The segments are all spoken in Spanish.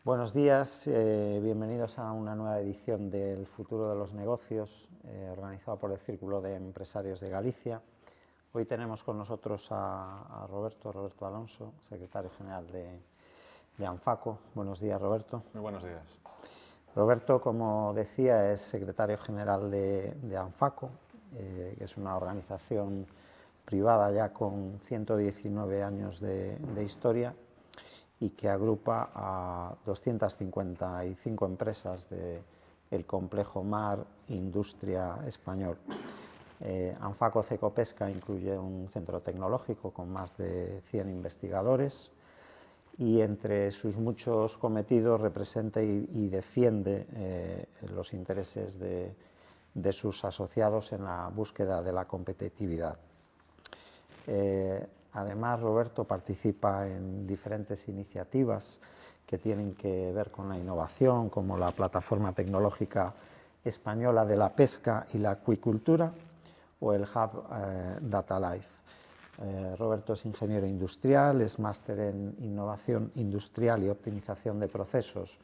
Buenos días, bienvenidos a una nueva edición del Futuro de los Negocios, organizado por el Círculo de Empresarios de Galicia. Hoy tenemos con nosotros a Roberto Alonso, secretario general de ANFACO. Buenos días, Roberto. Muy buenos días. Roberto, como decía, es secretario general de ANFACO, que es una organización privada ya con 119 años de historia y que agrupa a 255 empresas del complejo mar industria español. ANFACO Cecopesca incluye un centro tecnológico con más de 100 investigadores y entre sus muchos cometidos representa y defiende los intereses de sus asociados en la búsqueda de la competitividad. Además, Roberto participa en diferentes iniciativas que tienen que ver con la innovación, como la Plataforma Tecnológica Española de la Pesca y la Acuicultura o el Hub Data Life. Roberto es ingeniero industrial, es máster en innovación industrial y optimización de procesos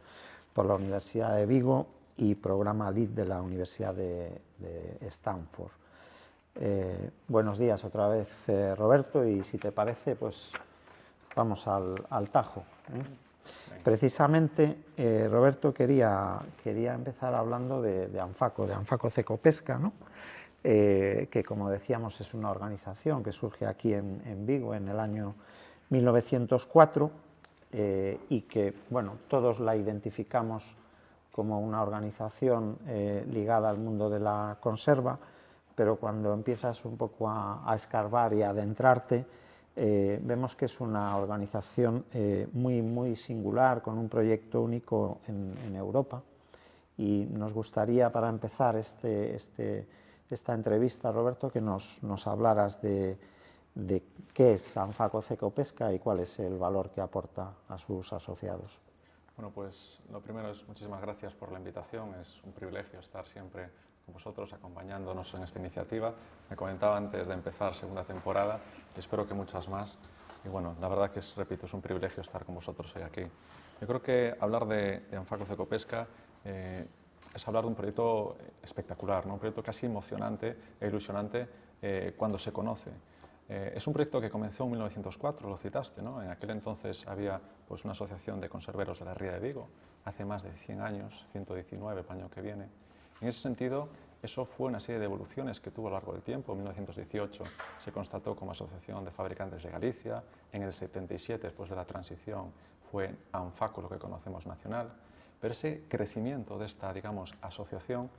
por la Universidad de Vigo y programa LEAD de la Universidad de Stanford. Buenos días otra vez, Roberto, y si te parece, pues vamos al tajo. Precisamente, Roberto, quería empezar hablando de ANFACO Cecopesca, ¿no? Que, como decíamos, es una organización que surge aquí en Vigo en el año 1904 y que, bueno, todos la identificamos como una organización ligada al mundo de la conserva, pero cuando empiezas un poco a escarbar y a adentrarte, vemos que es una organización muy singular, con un proyecto único en Europa, y nos gustaría, para empezar esta entrevista, Roberto, que nos hablaras de qué es ANFACO Cecopesca y cuál es el valor que aporta a sus asociados. Bueno, pues lo primero es muchísimas gracias por la invitación. Es un privilegio estar siempre con vosotros, acompañándonos en esta iniciativa. Me comentaba antes de empezar segunda temporada y espero que muchas más. Y bueno, la verdad que repito, es un privilegio estar con vosotros hoy aquí. Yo creo que hablar de ANFACO Cecopesca es hablar de un proyecto espectacular, ¿no? Un proyecto casi emocionante e ilusionante cuando se conoce. Es un proyecto que comenzó en 1904, lo citaste, ¿no? En aquel entonces había pues, una asociación de conserveros de la Ría de Vigo, hace más de 100 años, 119 el año que viene. En ese sentido, eso fue una serie de evoluciones que tuvo a lo largo del tiempo. En 1918 se constató como Asociación de Fabricantes de Galicia, en el 77, después de la transición, fue ANFACO, lo que conocemos nacional, pero ese crecimiento de esta, digamos, asociación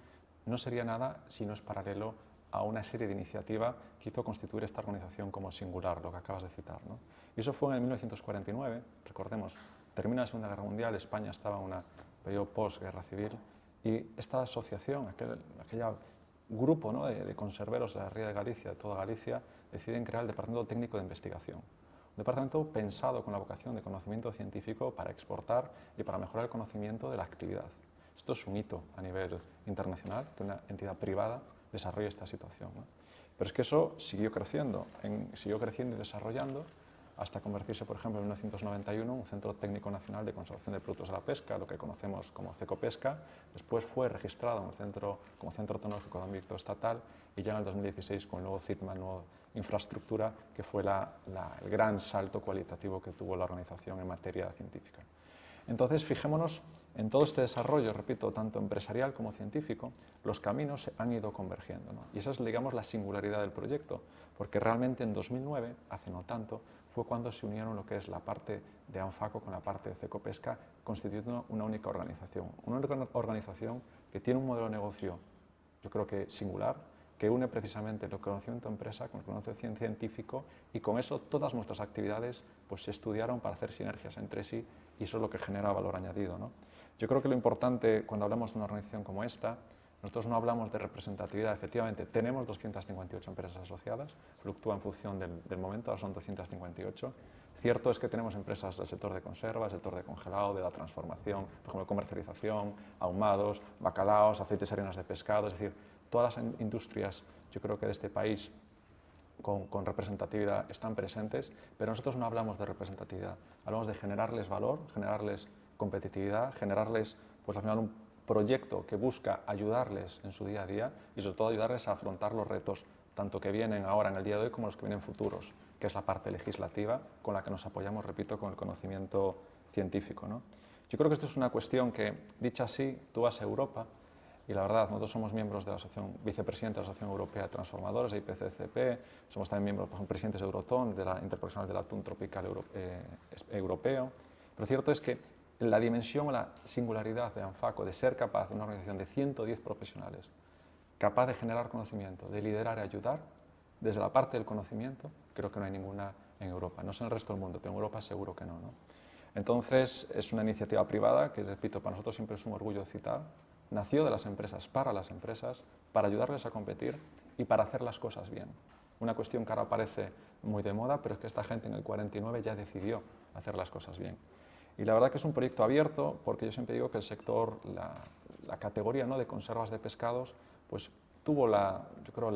no sería nada si no es paralelo a una serie de iniciativas que hizo constituir esta organización como singular, lo que acabas de citar, ¿no? Y eso fue en el 1949, recordemos, termina la Segunda Guerra Mundial, España estaba en un periodo post-guerra civil, y esta asociación, aquel grupo, ¿no?, de conserveros de la Ría de Galicia, de toda Galicia, deciden crear el Departamento Técnico de Investigación. Un departamento pensado con la vocación de conocimiento científico para exportar y para mejorar el conocimiento de la actividad. Esto es un hito a nivel internacional, que una entidad privada desarrolle esta situación, ¿no? Pero es que eso siguió creciendo y desarrollando hasta convertirse, por ejemplo, en 1991 en un Centro Técnico Nacional de Conservación de Productos de la Pesca, lo que conocemos como Cecopesca. Después fue registrado como Centro Tecnológico de Ámbito Estatal y ya en el 2016 con el nuevo CITMA, nueva infraestructura, que fue el gran salto cualitativo que tuvo la organización en materia científica. Entonces, fijémonos en todo este desarrollo, repito, tanto empresarial como científico, los caminos han ido convergiendo, ¿no? Y esa es, digamos, la singularidad del proyecto, porque realmente en 2009, hace no tanto, fue cuando se unieron lo que es la parte de ANFACO con la parte de Cecopesca, constituyendo una única organización que tiene un modelo de negocio, yo creo que singular, que une precisamente el conocimiento de empresa con el conocimiento científico, y con eso todas nuestras actividades pues, se estudiaron para hacer sinergias entre sí, y eso es lo que genera valor añadido, ¿no? Yo creo que lo importante cuando hablamos de una organización como esta, nosotros no hablamos de representatividad. Efectivamente, tenemos 258 empresas asociadas, fluctúa en función del momento, ahora son 258. Cierto es que tenemos empresas del sector de conserva, del sector de congelado, de la transformación, por ejemplo, comercialización, ahumados, bacalaos, aceites y harinas de pescado, es decir, todas las industrias, yo creo que de este país, con representatividad están presentes, pero nosotros no hablamos de representatividad, hablamos de generarles valor, generarles competitividad, generarles pues, al final un proyecto que busca ayudarles en su día a día y sobre todo ayudarles a afrontar los retos tanto que vienen ahora en el día de hoy como los que vienen futuros, que es la parte legislativa con la que nos apoyamos, repito, con el conocimiento científico, ¿no? Yo creo que esto es una cuestión que, dicha así, tú vas a Europa y la verdad, nosotros somos miembros de la Asociación, vicepresidente de la Asociación Europea de Transformadores, de IPCCP, somos también miembros, por ejemplo, presidentes de Euroton, de la Interprofesional del Atún Tropical Europeo, pero cierto es que la dimensión o la singularidad de ANFACO de ser capaz de una organización de 110 profesionales, capaz de generar conocimiento, de liderar y ayudar, desde la parte del conocimiento, creo que no hay ninguna en Europa. No sé en el resto del mundo, pero en Europa seguro que no, ¿no? Entonces, es una iniciativa privada que, repito, para nosotros siempre es un orgullo citar. Nació de las empresas, para ayudarles a competir y para hacer las cosas bien. Una cuestión que ahora parece muy de moda, pero es que esta gente en el 49 ya decidió hacer las cosas bien. Y la verdad que es un proyecto abierto, porque yo siempre digo que el sector, la categoría, ¿no?, de conservas de pescados, pues tuvo yo creo,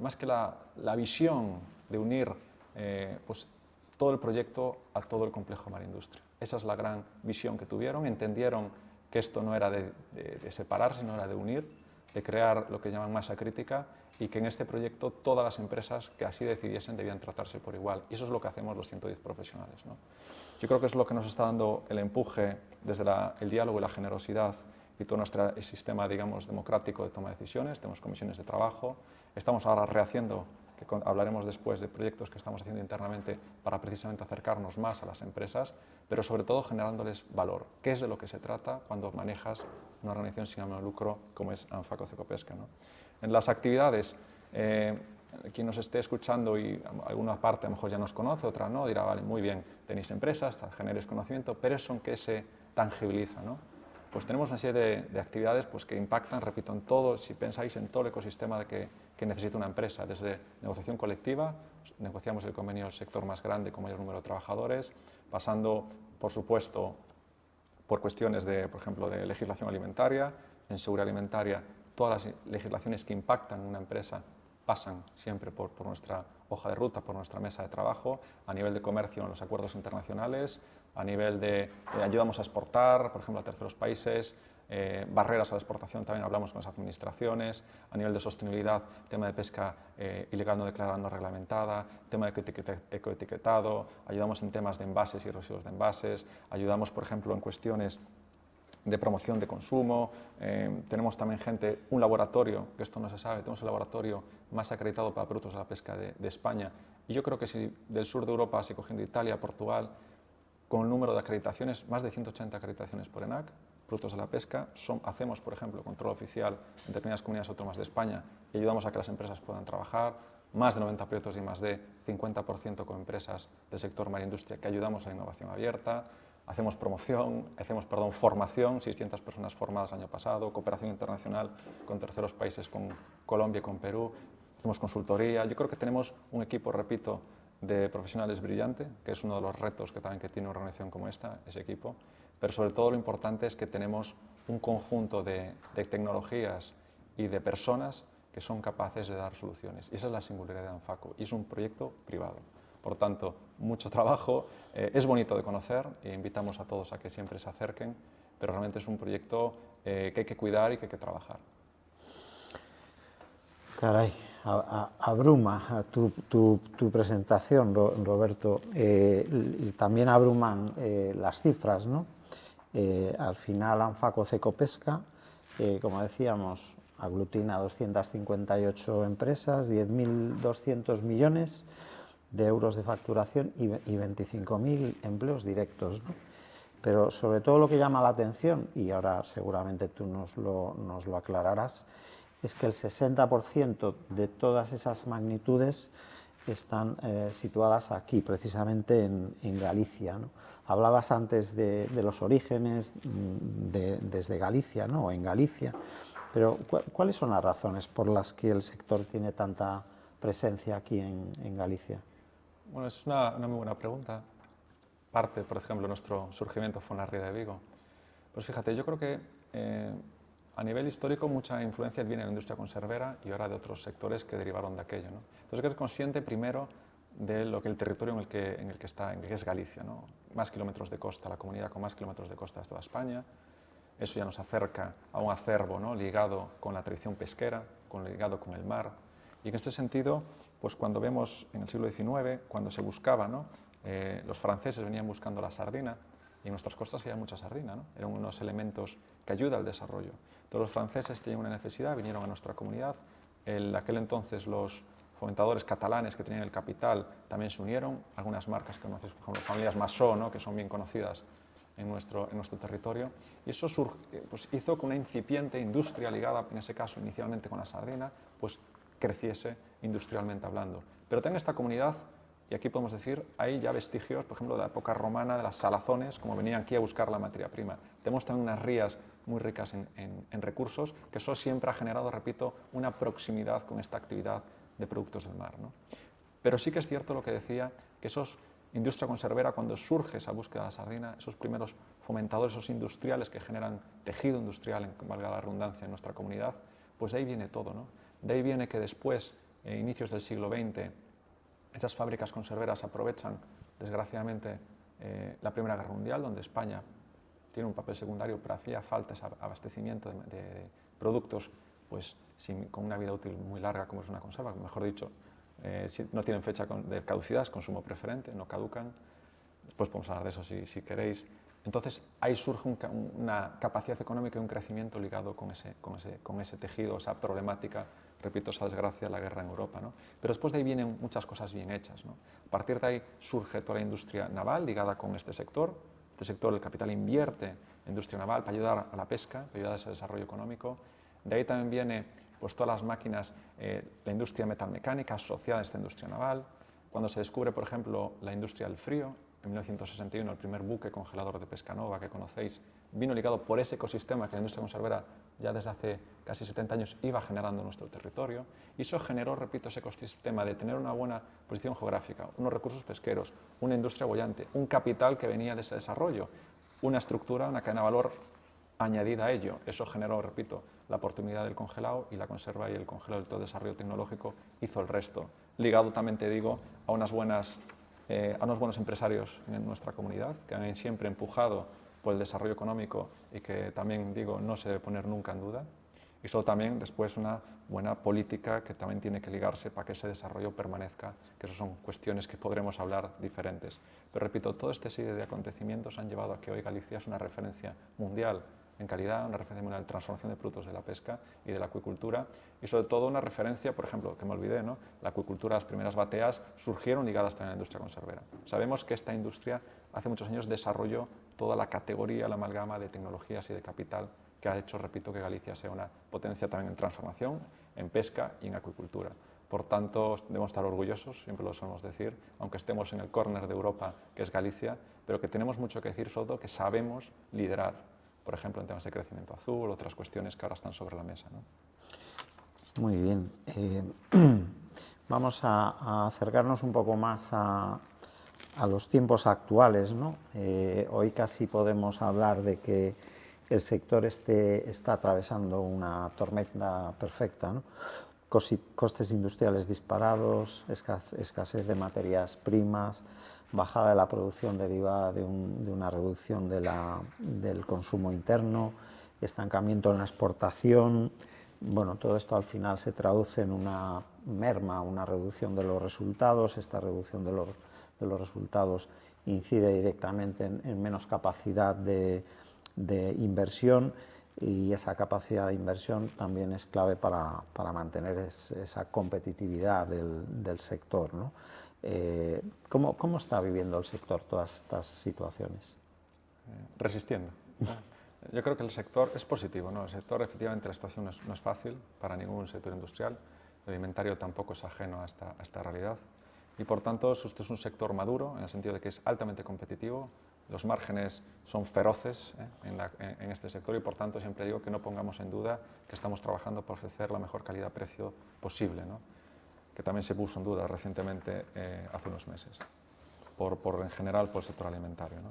más que la visión de unir pues, todo el proyecto a todo el complejo Marindustria. Esa es la gran visión que tuvieron, entendieron que esto no era de separar, sino era de unir, de crear lo que llaman masa crítica y que en este proyecto todas las empresas que así decidiesen debían tratarse por igual. Y eso es lo que hacemos los 110 profesionales, ¿no? Yo creo que es lo que nos está dando el empuje desde el diálogo y la generosidad y todo nuestro sistema, digamos, democrático de toma de decisiones. Tenemos comisiones de trabajo, estamos ahora rehaciendo, que hablaremos después de proyectos que estamos haciendo internamente para precisamente acercarnos más a las empresas, pero sobre todo generándoles valor, que es de lo que se trata cuando manejas una organización sin ánimo de lucro como es ANFACO Cecopesca, ¿no? En las actividades, quien nos esté escuchando y alguna parte a lo mejor ya nos conoce, otra no, dirá, vale, muy bien, tenéis empresas, generéis conocimiento, pero eso en qué se tangibiliza, ¿no? Pues tenemos una serie de actividades pues, que impactan, repito, en todo, si pensáis en todo el ecosistema que necesita una empresa, desde negociación colectiva, negociamos el convenio del sector más grande con mayor número de trabajadores, pasando, por supuesto, por cuestiones de, por ejemplo, de legislación alimentaria, en seguridad alimentaria, todas las legislaciones que impactan en una empresa pasan siempre por nuestra hoja de ruta, por nuestra mesa de trabajo, a nivel de comercio en los acuerdos internacionales, a nivel de ayudamos a exportar, por ejemplo, a terceros países, barreras a la exportación, también hablamos con las administraciones, a nivel de sostenibilidad, tema de pesca ilegal no declarada, no reglamentada, tema de ecoetiquetado, ayudamos en temas de envases y residuos de envases, ayudamos, por ejemplo, en cuestiones de promoción de consumo, tenemos también un laboratorio, que esto no se sabe, tenemos el laboratorio más acreditado para productos de la pesca de España, y yo creo que si del sur de Europa, si cogiendo Italia, Portugal, con el número de acreditaciones, más de 180 acreditaciones por ENAC, productos de la pesca, hacemos, por ejemplo, control oficial en determinadas comunidades autónomas de España y ayudamos a que las empresas puedan trabajar, más de 90 proyectos de I+D, 50% con empresas del sector marindustria que ayudamos a la innovación abierta, hacemos formación, 600 personas formadas el año pasado, cooperación internacional con terceros países, con Colombia y con Perú, hacemos consultoría. Yo creo que tenemos un equipo, repito, de profesionales brillante, que es uno de los retos que tiene una organización como esta, ese equipo, pero sobre todo lo importante es que tenemos un conjunto de tecnologías y de personas que son capaces de dar soluciones. Y esa es la singularidad de ANFACO, y es un proyecto privado. Por tanto, mucho trabajo, es bonito de conocer e invitamos a todos a que siempre se acerquen, pero realmente es un proyecto que hay que cuidar y que hay que trabajar. Caray, abruma tu presentación, Roberto. También abruman las cifras, ¿no? Al final, ANFACO Cecopesca, como decíamos, aglutina 258 empresas, 10.200 millones de euros de facturación y 25.000 empleos directos, ¿no? Pero sobre todo lo que llama la atención, y ahora seguramente tú nos lo aclararás, es que el 60% de todas esas magnitudes están situadas aquí, precisamente en Galicia, ¿no? Hablabas antes de los orígenes desde Galicia, ¿no? O en Galicia, pero ¿cuáles son las razones por las que el sector tiene tanta presencia aquí en Galicia? Bueno, es una muy buena pregunta. Parte, por ejemplo, nuestro surgimiento fue en la Ría de Vigo. Pues fíjate, yo creo que a nivel histórico mucha influencia viene de la industria conservera y ahora de otros sectores que derivaron de aquello, ¿no? Entonces hay que ser consciente primero de lo que el territorio en el que está, en el que es Galicia, ¿no? Más kilómetros de costa, la comunidad con más kilómetros de costa es toda España. Eso ya nos acerca a un acervo, ¿no?, ligado con la tradición pesquera, ligado con el mar. Y en este sentido, pues cuando vemos en el siglo XIX, cuando se buscaba, ¿no?, los franceses venían buscando la sardina, y en nuestras costas había mucha sardina, ¿no? Eran unos elementos que ayudan al desarrollo. Todos los franceses tenían una necesidad, vinieron a nuestra comunidad. En aquel entonces los fomentadores catalanes que tenían el capital también se unieron. Algunas marcas que conoces, por ejemplo, familias Massó, ¿no?, que son bien conocidas en nuestro territorio. Y eso pues hizo que una incipiente industria ligada, en ese caso inicialmente con la sardina, pues creciese industrialmente hablando. Pero en esta comunidad, y aquí podemos decir, hay ya vestigios, por ejemplo, de la época romana, de las salazones, como venían aquí a buscar la materia prima. Tenemos también unas rías muy ricas en recursos, que eso siempre ha generado, repito, una proximidad con esta actividad de productos del mar, ¿no? Pero sí que es cierto lo que decía, que esos industria conservera, cuando surge esa búsqueda de la sardina, esos primeros fomentadores, esos industriales que generan tejido industrial, valga la redundancia, en nuestra comunidad, pues de ahí viene todo, ¿no? De ahí viene que después, en inicios del siglo XX, esas fábricas conserveras aprovechan, desgraciadamente, la Primera Guerra Mundial, donde España tiene un papel secundario, pero hacía falta ese abastecimiento de productos pues, con una vida útil muy larga, como es una conserva, mejor dicho, no tienen fecha de caducidad, es consumo preferente, no caducan. Después podemos hablar de eso si queréis. Entonces, ahí surge una capacidad económica y un crecimiento ligado con ese tejido, esa problemática, repito, esa desgracia de la guerra en Europa, ¿no? Pero después de ahí vienen muchas cosas bien hechas, ¿no? A partir de ahí surge toda la industria naval ligada con este sector. Este sector, el capital invierte en industria naval para ayudar a la pesca, para ayudar a ese desarrollo económico. De ahí también viene pues, todas las máquinas, la industria metalmecánica asociada a esta industria naval. Cuando se descubre, por ejemplo, la industria del frío, en 1961 el primer buque congelador de Pescanova que conocéis vino ligado por ese ecosistema que la industria conservera ya desde hace casi 70 años iba generando en nuestro territorio, y eso generó, repito, ese ecosistema de tener una buena posición geográfica, unos recursos pesqueros, una industria boyante, un capital que venía de ese desarrollo, una estructura, una cadena de valor añadida a ello. Eso generó, repito, la oportunidad del congelado, y la conserva y el congelado del todo desarrollo tecnológico hizo el resto. Ligado también, te digo, a unos buenos empresarios en nuestra comunidad que han siempre empujado por el desarrollo económico y que también, digo, no se debe poner nunca en duda. Y solo también después una buena política que también tiene que ligarse para que ese desarrollo permanezca, que eso son cuestiones que podremos hablar diferentes. Pero repito, todo este serie de acontecimientos han llevado a que hoy Galicia es una referencia mundial en calidad, una referencia mundial en transformación de productos de la pesca y de la acuicultura, y sobre todo una referencia, por ejemplo, que me olvidé, ¿no?, la acuicultura, las primeras bateas surgieron ligadas también a la industria conservera. Sabemos que esta industria hace muchos años desarrolló toda la categoría, la amalgama de tecnologías y de capital que ha hecho, repito, que Galicia sea una potencia también en transformación, en pesca y en acuicultura. Por tanto, debemos estar orgullosos, siempre lo solemos decir, aunque estemos en el córner de Europa, que es Galicia, pero que tenemos mucho que decir, sobre todo que sabemos liderar, por ejemplo, en temas de crecimiento azul, otras cuestiones que ahora están sobre la mesa, ¿no? Muy bien. Vamos a acercarnos un poco más a los tiempos actuales, ¿no? Hoy casi podemos hablar de que el sector está atravesando una tormenta perfecta, ¿no? Costes industriales disparados, escasez de materias primas, bajada de la producción derivada de una reducción del consumo interno, estancamiento en la exportación. Bueno, todo esto al final se traduce en una merma, una reducción de los resultados. Esta reducción de los resultados incide directamente en menos capacidad de inversión, y esa capacidad de inversión también es clave para mantener esa competitividad del sector, ¿no? ¿Cómo está viviendo el sector todas estas situaciones? Resistiendo. Yo creo que el sector es positivo, ¿no? El sector, efectivamente, la situación no es fácil para ningún sector industrial. El alimentario tampoco es ajeno a esta realidad. Y por tanto, esto es un sector maduro, en el sentido de que es altamente competitivo. Los márgenes son feroces en este sector, y por tanto siempre digo que no pongamos en duda que estamos trabajando por ofrecer la mejor calidad-precio posible, ¿no?, que también se puso en duda recientemente, hace unos meses, en general por el sector alimentario, ¿no?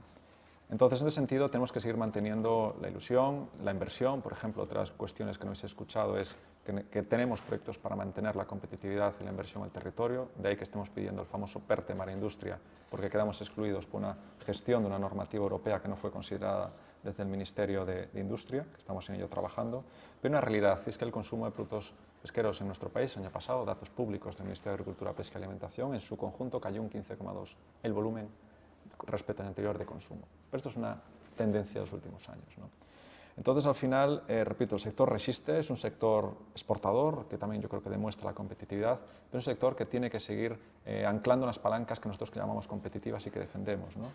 Entonces, en ese sentido, tenemos que seguir manteniendo la ilusión, la inversión. Por ejemplo, otras cuestiones que no habéis escuchado es que tenemos proyectos para mantener la competitividad y la inversión en el territorio. De ahí que estemos pidiendo el famoso PERTE Mar Industria, porque quedamos excluidos por una gestión de una normativa europea que no fue considerada desde el Ministerio de Industria, que estamos en ello trabajando. Pero una realidad es que el consumo de productos pesqueros en nuestro país, el año pasado, datos públicos del Ministerio de Agricultura, Pesca y Alimentación, en su conjunto cayó un 15,2%. El volumen respecto al anterior de consumo. Pero esto es una tendencia de los últimos años, ¿no? Entonces, al final, repito, el sector resiste, es un sector exportador, que también yo creo que demuestra la competitividad, pero es un sector que tiene que seguir anclando las palancas que nosotros llamamos competitivas y que defendemos, ¿no?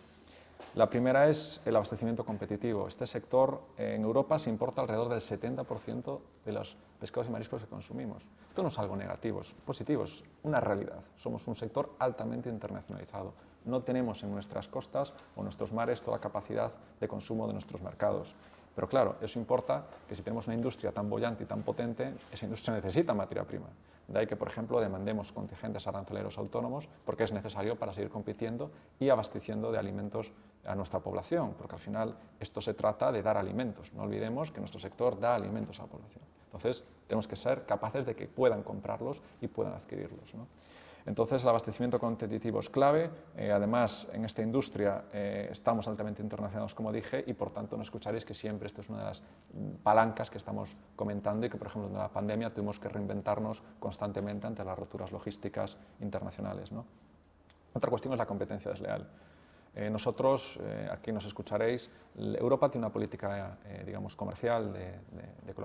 La primera es el abastecimiento competitivo. Este sector en Europa se importa alrededor del 70% de los pescados y mariscos que consumimos. Esto no es algo negativo, es positivo, es una realidad. Somos un sector altamente internacionalizado. No tenemos en nuestras costas o nuestros mares toda capacidad de consumo de nuestros mercados. Pero claro, eso importa que si tenemos una industria tan boyante y tan potente, esa industria necesita materia prima. De ahí que, por ejemplo, demandemos contingentes aranceleros autónomos porque es necesario para seguir compitiendo y abasteciendo de alimentos a nuestra población, porque al final esto se trata de dar alimentos. No olvidemos que nuestro sector da alimentos a la población. Entonces, tenemos que ser capaces de que puedan comprarlos y puedan adquirirlos, ¿no? Entonces, el abastecimiento competitivo es clave. Además, en esta industria estamos altamente internacionalizados, como dije, y por tanto no escucharéis que siempre esto es una de las palancas que estamos comentando y que, por ejemplo, en la pandemia tuvimos que reinventarnos constantemente ante las roturas logísticas internacionales, ¿no? Otra cuestión es la competencia desleal. Nosotros, aquí nos escucharéis, Europa tiene una política digamos, comercial de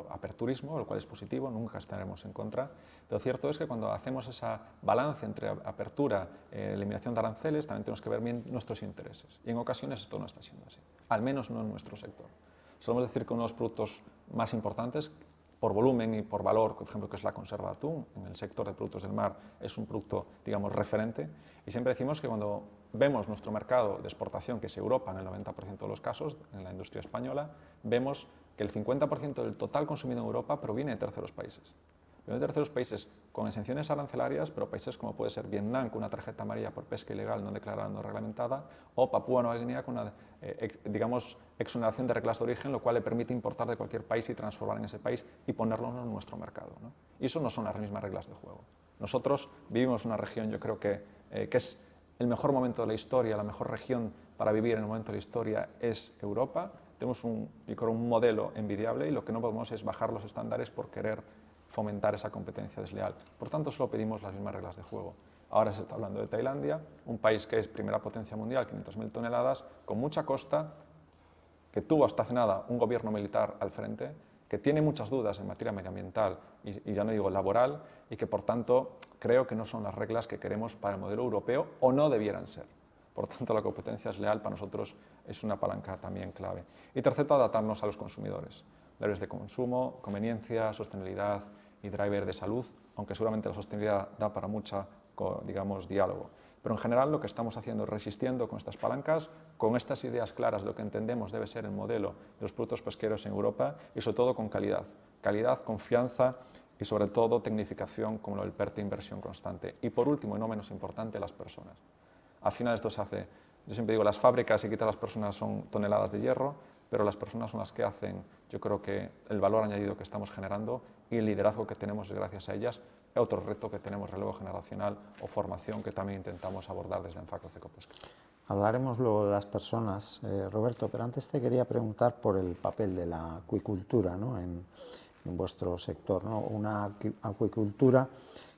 aperturismo, lo cual es positivo, nunca estaremos en contra, pero cierto es que cuando hacemos esa balance entre apertura y eliminación de aranceles, también tenemos que ver bien nuestros intereses, y en ocasiones esto no está siendo así, al menos no en nuestro sector. Solemos decir que uno de los productos más importantes por volumen y por valor, por ejemplo, que es la conserva de atún, en el sector de productos del mar es un producto, digamos, referente, y siempre decimos que cuando vemos nuestro mercado de exportación, que es Europa en el 90% de los casos, en la industria española, vemos que el 50% del total consumido en Europa proviene de terceros países. Vienen de terceros países con exenciones arancelarias, pero países como puede ser Vietnam, con una tarjeta amarilla por pesca ilegal no declarada, no reglamentada, o Papúa Nueva Guinea con una, digamos, exoneración de reglas de origen, lo cual le permite importar de cualquier país y transformar en ese país y ponerlo en nuestro mercado, ¿no? Y eso no son las mismas reglas de juego. Nosotros vivimos una región, yo creo que es el mejor momento de la historia, la mejor región para vivir en el momento de la historia es Europa. Tenemos un modelo envidiable y lo que no podemos es bajar los estándares por querer fomentar esa competencia desleal. Por tanto, solo pedimos las mismas reglas de juego. Ahora se está hablando de Tailandia, un país que es primera potencia mundial, 500.000 toneladas, con mucha costa, que tuvo hasta hace nada un gobierno militar al frente, que tiene muchas dudas en materia medioambiental y ya no digo laboral, y que por tanto creo que no son las reglas que queremos para el modelo europeo o no debieran ser. Por tanto, la competencia desleal para nosotros es una palanca también clave. Y tercero, adaptarnos a los consumidores. Drivers de consumo, conveniencia, sostenibilidad y driver de salud, aunque seguramente la sostenibilidad da para mucha, digamos, diálogo. Pero en general lo que estamos haciendo es resistiendo con estas palancas, con estas ideas claras de lo que entendemos debe ser el modelo de los productos pesqueros en Europa y sobre todo con calidad. Calidad, confianza y sobre todo tecnificación como lo del PERTE, inversión constante. Y por último y no menos importante, las personas. Al final esto se hace, yo siempre digo, las fábricas y quitar las personas son toneladas de hierro, pero las personas son las que hacen, yo creo que el valor añadido que estamos generando y el liderazgo que tenemos es gracias a ellas. Otro reto que tenemos, relevo generacional o formación, que también intentamos abordar desde Anfaco Cecopesca. Hablaremos luego de las personas, Roberto, pero antes te quería preguntar por el papel de la acuicultura, ¿no?, en vuestro sector, ¿no? Una acuicultura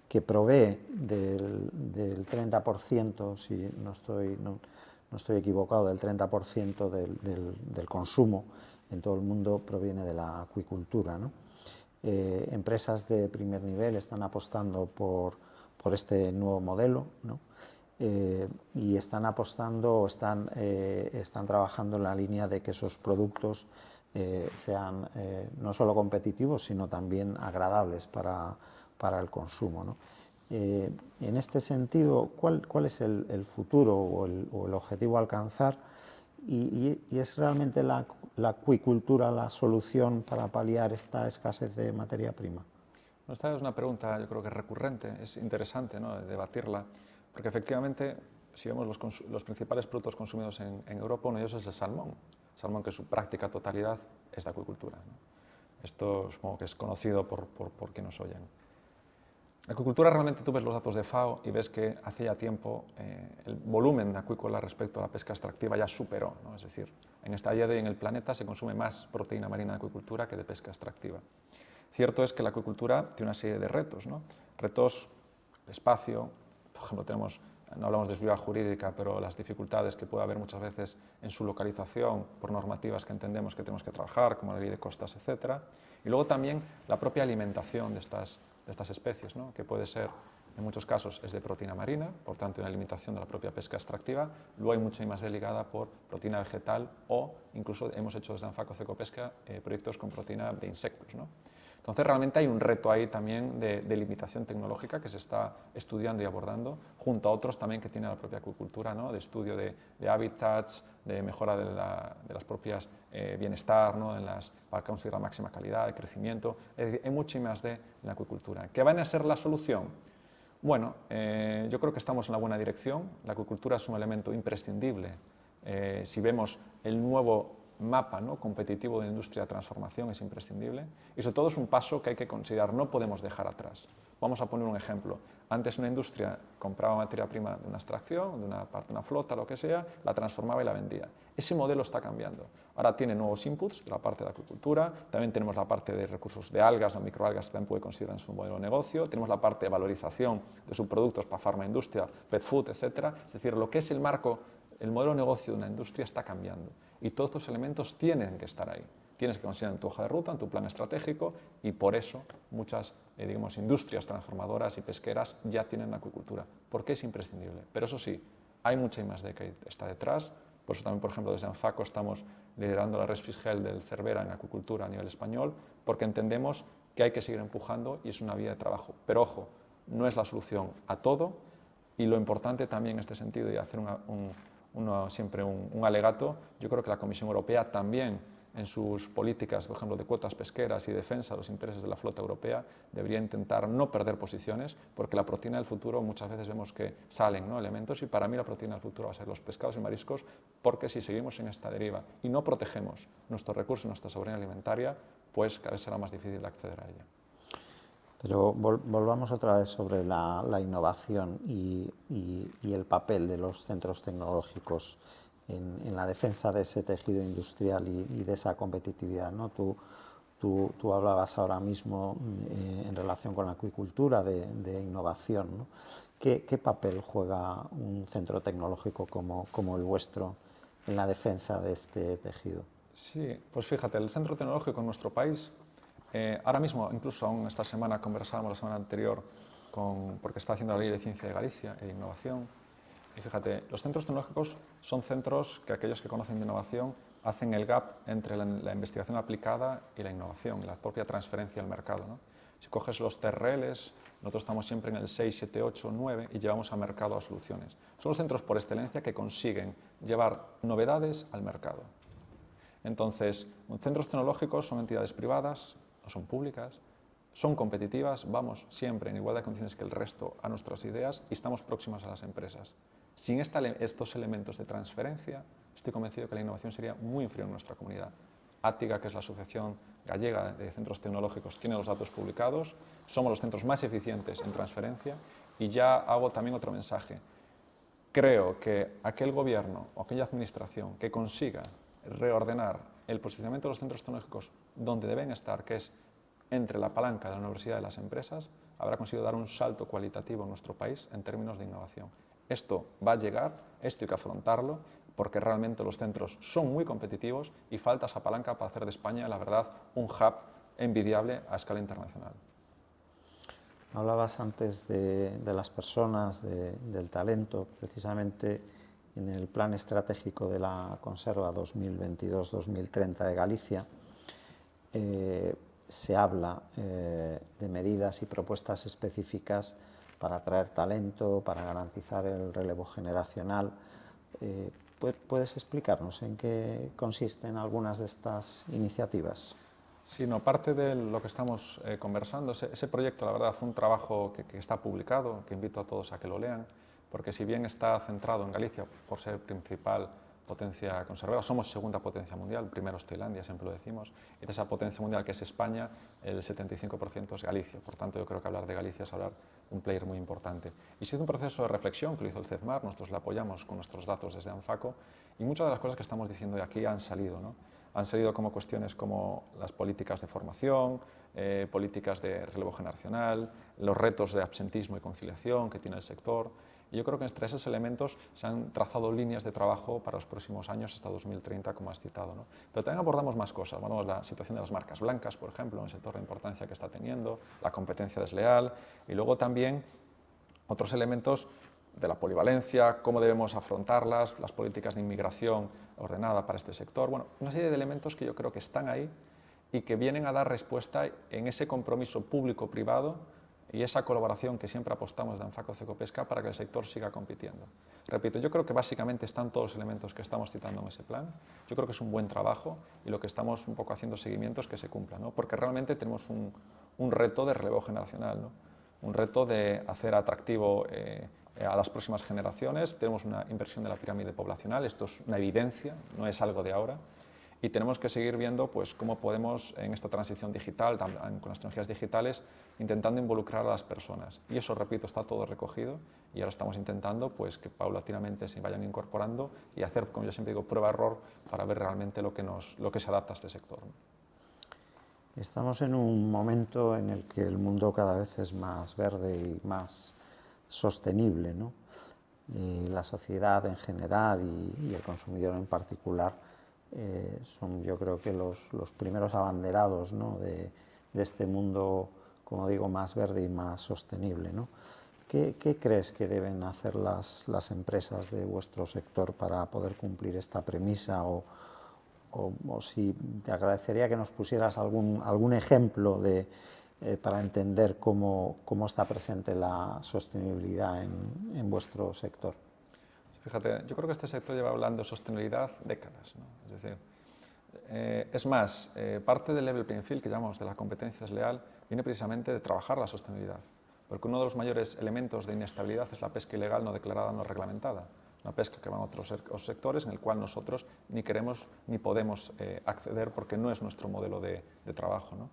que provee del 30%, si no estoy equivocado, del 30% del consumo en todo el mundo proviene de la acuicultura, ¿no? Empresas de primer nivel están apostando por este nuevo modelo, ¿no? Y están apostando, están trabajando en la línea de que esos productos sean no solo competitivos, sino también agradables para el consumo, ¿no? En este sentido, ¿cuál es el futuro o el objetivo a alcanzar? ¿Y es realmente la acuicultura la solución para paliar esta escasez de materia prima? Esta es una pregunta, yo creo que recurrente, es interesante, ¿no?, debatirla, porque efectivamente si vemos los principales productos consumidos en Europa, uno de ellos es el salmón. Salmón que su práctica totalidad es de acuicultura, ¿no? Esto supongo que es conocido por quien nos oyen. La acuicultura, realmente tú ves los datos de FAO y ves que hace ya tiempo el volumen acuícola respecto a la pesca extractiva ya superó, ¿no? Es decir, en esta día de hoy en el planeta se consume más proteína marina de acuicultura que de pesca extractiva. Cierto es que la acuicultura tiene una serie de retos, ¿no? Retos, el espacio, por ejemplo, no hablamos de seguridad jurídica, pero las dificultades que puede haber muchas veces en su localización por normativas que entendemos que tenemos que trabajar, como la ley de costas, etc. Y luego también la propia alimentación de estas especies, ¿no? Que puede ser, en muchos casos, es de proteína marina, por tanto, una limitación de la propia pesca extractiva. Luego hay mucha más ligada por proteína vegetal o incluso hemos hecho desde Anfaco Cecopesca proyectos con proteína de insectos, ¿no? Entonces, realmente hay un reto ahí también de limitación tecnológica que se está estudiando y abordando, junto a otros también que tiene la propia acuicultura, ¿no? De estudio de hábitats, de mejora de las propias bienestar, ¿no? Para conseguir la máxima calidad, de crecimiento. Es decir, hay mucho más en la acuicultura. ¿Qué van a ser la solución? Bueno, yo creo que estamos en la buena dirección. La acuicultura es un elemento imprescindible. Si vemos el nuevo mapa, ¿no?, competitivo de la industria de transformación, es imprescindible, y sobre todo es un paso que hay que considerar, no podemos dejar atrás. Vamos a poner un ejemplo. Antes una industria compraba materia prima de una extracción, de una flota, lo que sea, la transformaba y la vendía. Ese modelo está cambiando. Ahora tiene nuevos inputs de la parte de la acuicultura, también tenemos la parte de recursos de algas o microalgas que también puede considerar en su modelo de negocio, tenemos la parte de valorización de subproductos para farmaindustria, pet food, etc. Es decir, lo que es el marco, el modelo de negocio de una industria está cambiando y todos estos elementos tienen que estar ahí. Tienes que considerar en tu hoja de ruta, en tu plan estratégico, y por eso muchas industrias transformadoras y pesqueras ya tienen la acuicultura, porque es imprescindible. Pero eso sí, hay mucha I+D que está detrás. Por eso también, por ejemplo, desde Anfaco estamos liderando la red Fisgel del Cervera en acuicultura a nivel español, porque entendemos que hay que seguir empujando y es una vía de trabajo. Pero ojo, no es la solución a todo, y lo importante también en este sentido, y hacer siempre un alegato, yo creo que la Comisión Europea también en sus políticas, por ejemplo, de cuotas pesqueras y defensa de los intereses de la flota europea, debería intentar no perder posiciones, porque la proteína del futuro muchas veces vemos que salen, ¿no?, elementos, y para mí la proteína del futuro va a ser los pescados y mariscos, porque si seguimos en esta deriva y no protegemos nuestros recursos y nuestra soberanía alimentaria, pues cada vez será más difícil de acceder a ella. Pero volvamos otra vez sobre la innovación y el papel de los centros tecnológicos en la defensa de ese tejido industrial y de esa competitividad, ¿no? Tú hablabas ahora mismo en relación con la acuicultura de innovación, ¿no? ¿Qué papel juega un centro tecnológico como el vuestro en la defensa de este tejido? Sí, pues fíjate, el centro tecnológico en nuestro país, ahora mismo, incluso aún esta semana conversábamos la semana anterior, porque está haciendo la Ley de Ciencia de Galicia e Innovación, y fíjate, los centros tecnológicos son centros que aquellos que conocen de innovación hacen el gap entre la investigación aplicada y la innovación, y la propia transferencia al mercado, ¿no? Si coges los TRLs, nosotros estamos siempre en el 6, 7, 8, 9 y llevamos al mercado a soluciones. Son los centros por excelencia que consiguen llevar novedades al mercado. Entonces, centros tecnológicos son entidades privadas, no son públicas, son competitivas, vamos siempre en igualdad de condiciones que el resto a nuestras ideas y estamos próximas a las empresas. Sin estos elementos de transferencia, estoy convencido que la innovación sería muy inferior en nuestra comunidad. Átiga, que es la Asociación Gallega de Centros Tecnológicos, tiene los datos publicados, somos los centros más eficientes en transferencia, y ya hago también otro mensaje. Creo que aquel gobierno o aquella administración que consiga reordenar el posicionamiento de los centros tecnológicos donde deben estar, que es entre la palanca de la universidad y las empresas, habrá conseguido dar un salto cualitativo en nuestro país en términos de innovación. Esto va a llegar, esto hay que afrontarlo, porque realmente los centros son muy competitivos y falta esa palanca para hacer de España, la verdad, un hub envidiable a escala internacional. Hablabas antes de las personas, del talento, precisamente en el plan estratégico de la Conserva 2022-2030 de Galicia. Se habla de medidas y propuestas específicas para atraer talento, para garantizar el relevo generacional. ¿Puedes explicarnos en qué consisten algunas de estas iniciativas? Sí, no, parte de lo que estamos conversando, ese proyecto, la verdad, fue un trabajo que está publicado, que invito a todos a que lo lean, porque si bien está centrado en Galicia por ser principal potencia conservadora, somos segunda potencia mundial, primero es Tailandia, siempre lo decimos, y de esa potencia mundial que es España, el 75% es Galicia. Por tanto, yo creo que hablar de Galicia es hablar de un player muy importante. Y se hizo un proceso de reflexión que lo hizo el CEFMAR, nosotros le apoyamos con nuestros datos desde ANFACO, y muchas de las cosas que estamos diciendo de aquí han salido, ¿no? Han salido como cuestiones como las políticas de formación, políticas de relevo generacional, los retos de absentismo y conciliación que tiene el sector. Y yo creo que entre esos elementos se han trazado líneas de trabajo para los próximos años hasta 2030, como has citado, ¿no? Pero también abordamos más cosas. Bueno, la situación de las marcas blancas, por ejemplo, en el sector de importancia que está teniendo, la competencia desleal y luego también otros elementos de la polivalencia, cómo debemos afrontarlas, las políticas de inmigración ordenada para este sector. Bueno, una serie de elementos que yo creo que están ahí y que vienen a dar respuesta en ese compromiso público-privado y esa colaboración que siempre apostamos de ANFACO Cecopesca para que el sector siga compitiendo. Repito, yo creo que básicamente están todos los elementos que estamos citando en ese plan. Yo creo que es un buen trabajo y lo que estamos un poco haciendo seguimientos que se cumplan, ¿no? Porque realmente tenemos un reto de relevo generacional, ¿no? Un reto de hacer atractivo a las próximas generaciones. Tenemos una inversión de la pirámide poblacional, esto es una evidencia, no es algo de ahora. Y tenemos que seguir viendo pues, cómo podemos, en esta transición digital, con las tecnologías digitales, intentando involucrar a las personas. Y eso, repito, está todo recogido y ahora estamos intentando pues, que paulatinamente se vayan incorporando y hacer, como yo siempre digo, prueba-error para ver realmente lo que se adapta a este sector, ¿no? Estamos en un momento en el que el mundo cada vez es más verde y más sostenible, ¿no? La sociedad en general y el consumidor en particular son, yo creo que los primeros abanderados, ¿no? de este mundo, como digo, más verde y más sostenible, ¿no? ¿Qué crees que deben hacer las empresas de vuestro sector para poder cumplir esta premisa? O si te agradecería que nos pusieras algún ejemplo para entender cómo está presente la sostenibilidad en vuestro sector. Fíjate, yo creo que este sector lleva hablando de sostenibilidad décadas, ¿no? Es decir, es más, parte del level playing field que llamamos de la competencia desleal viene precisamente de trabajar la sostenibilidad, porque uno de los mayores elementos de inestabilidad es la pesca ilegal no declarada, no reglamentada, una pesca que va a otros sectores en el cual nosotros ni queremos ni podemos acceder porque no es nuestro modelo de trabajo, ¿no?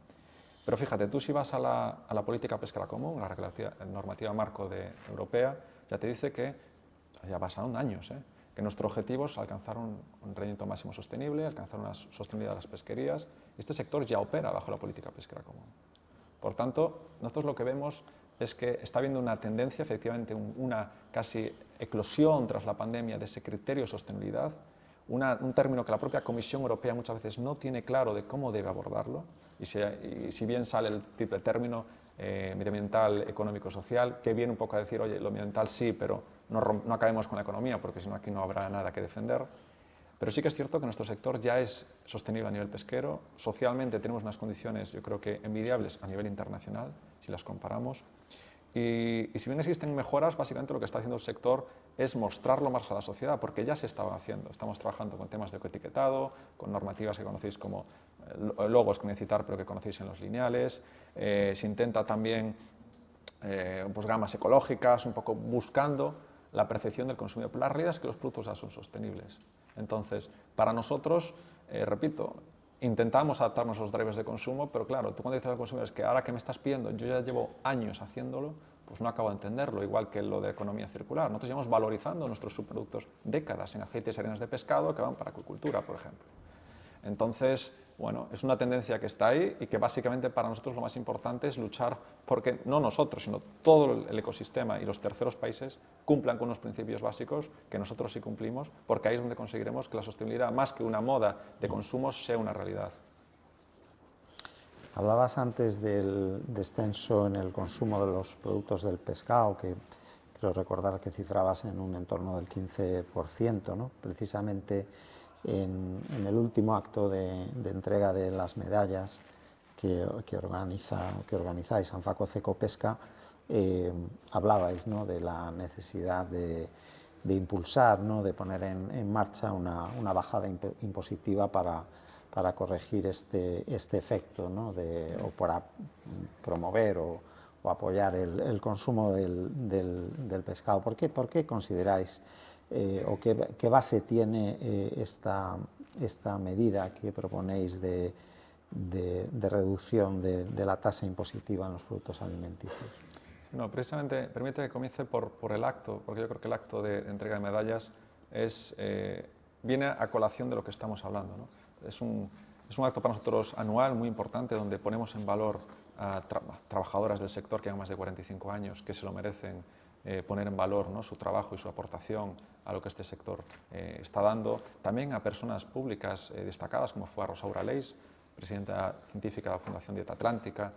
Pero fíjate, tú si vas a la política pesquera común, la normativa marco europea, ya te dice que ya pasaron años, que nuestro objetivo es alcanzar un rendimiento máximo sostenible, alcanzar una sostenibilidad de las pesquerías, y este sector ya opera bajo la política pesquera común. Por tanto, nosotros lo que vemos es que está habiendo una tendencia, efectivamente, una casi eclosión tras la pandemia de ese criterio de sostenibilidad, un término que la propia Comisión Europea muchas veces no tiene claro de cómo debe abordarlo, y si bien sale el tipo de término medioambiental, económico, social, que viene un poco a decir, oye, lo medioambiental sí, pero no acabemos con la economía, porque si no aquí no habrá nada que defender. Pero sí que es cierto que nuestro sector ya es sostenible a nivel pesquero, socialmente tenemos unas condiciones, yo creo que envidiables a nivel internacional, si las comparamos, y si bien existen mejoras, básicamente lo que está haciendo el sector es mostrarlo más a la sociedad, porque ya se estaba haciendo. Estamos trabajando con temas de ecoetiquetado, con normativas que conocéis como logos que voy a citar, pero que conocéis en los lineales. Se intenta también pues gamas ecológicas, un poco buscando la percepción del consumidor. Pero la realidad es que los productos ya son sostenibles. Entonces, para nosotros, repito, intentamos adaptarnos a los drivers de consumo, pero claro, tú cuando dices al consumidor es que ahora que me estás pidiendo, yo ya llevo años haciéndolo, pues no acabo de entenderlo, igual que lo de economía circular. Nosotros llevamos valorizando nuestros subproductos décadas en aceites y arenas de pescado que van para acuicultura, por ejemplo. Entonces, bueno, es una tendencia que está ahí y que básicamente para nosotros lo más importante es luchar porque no nosotros, sino todo el ecosistema y los terceros países cumplan con unos principios básicos que nosotros sí cumplimos, porque ahí es donde conseguiremos que la sostenibilidad, más que una moda de consumo, sea una realidad. Hablabas antes del descenso en el consumo de los productos del pescado, que creo recordar que cifrabas en un entorno del 15%, ¿no? Precisamente en el último acto de entrega de las medallas que organizáis ANFACO Cecopesca, hablabais, ¿no? de la necesidad de impulsar, ¿no? de poner en marcha una bajada impositiva para corregir este efecto, ¿no? o para promover o o apoyar el consumo del pescado. ¿Por qué consideráis o qué base tiene esta medida que proponéis de reducción de la tasa impositiva en los productos alimenticios? No, precisamente, permite que comience por el acto, porque yo creo que el acto de entrega de medallas viene a colación de lo que estamos hablando, ¿no? Es un acto para nosotros anual, muy importante, donde ponemos en valor a trabajadoras del sector que llevan más de 45 años, que se lo merecen poner en valor, ¿no?, su trabajo y su aportación a lo que este sector está dando. También a personas públicas destacadas, como fue a Rosaura Leis, presidenta científica de la Fundación Dieta Atlántica,